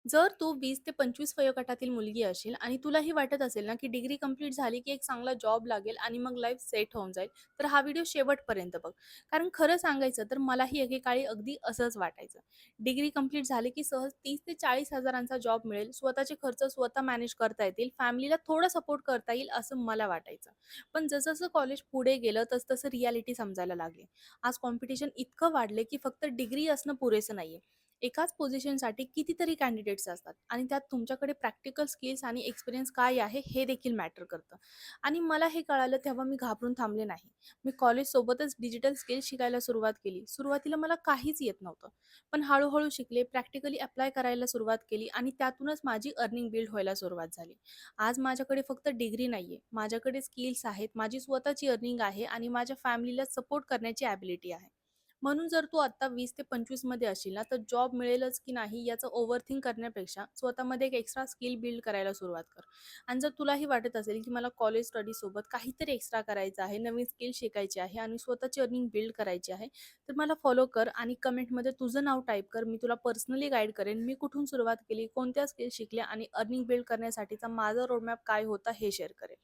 जर तू 20 ते 25 वयोगटातील मुलगी असशील आणि तुलाही वाटत असेल ना, की डिग्री कंप्लीट झाली, की एक चांगला जॉब लागेल आणि मग लाईफ सेट होऊन जाईल, तर हा व्हिडिओ शेवटपर्यंत बघ. कारण खरं सांगायचं तर मलाही एकेकाळी अगदी असंच वाटायचं. डिग्री कंप्लीट झाली, की सहज 30 ते 40 हजारांचा जॉब मिळेल, स्वतःचे खर्च स्वतः मॅनेज करता येतील, फॅमिलीला थोडा सपोर्ट करता येईल असं मला वाटायचं. पण जसं कॉलेज पुढे गेलं, तसं रिॲलिटी समजायला लागली. आज कॉम्पिटिशन इतकं वाढले, की फक्त डिग्री असणं पुरेसं नाहीये. एकाच पोझिशनसाठी कितीतरी कॅन्डिडेट्स असतात आणि त्यात तुमच्याकडे प्रॅक्टिकल स्किल्स आणि एक्सपिरियन्स काय आहे हे देखील मॅटर करतं. आणि मला हे कळालं तेव्हा मी घाबरून थांबले नाही. मी कॉलेजसोबतच डिजिटल स्किल्स शिकायला सुरुवात केली. सुरुवातीला मला काहीच येत नव्हतं. पण हळू शिकले, प्रॅक्टिकली अप्लाय करायला सुरुवात केली आणि त्यातूनच माझी अर्निंग बिल्ड व्हायला सुरुवात झाली. आज माझ्याकडे फक्त डिग्री नाहीये. माझ्याकडे स्किल्स आहेत, माझी स्वतःची अर्निंग आहे आणि माझ्या फॅमिलीला सपोर्ट करण्याची ॲबिलिटी आहे. म्हणून जर तू आता 20 ते 25 मध्ये असशील ना, तर जॉब मिळेलच की नाही याचं ओव्हरथिंक करण्यापेक्षा स्वतःमध्ये एक एक्स्ट्रा स्किल बिल्ड करायला सुरुवात कर. आणि जर तुलाही वाटत असेल की मला कॉलेज स्टडीसोबत काहीतरी एक्स्ट्रा करायचं आहे, नवीन स्किल शिकायची आहे आणि स्वतःची अर्निंग बिल्ड करायची आहे, तर मला फॉलो कर आणि कमेंटमध्ये तुझं नाव टाईप कर. मी तुला पर्सनली गाईड करेन. मी कुठून सुरुवात केली, कोणत्या स्किल शिकल्या आणि अर्निंग बिल्ड करण्यासाठीचा माझा रोडमॅप काय होता हे शेअर करेन.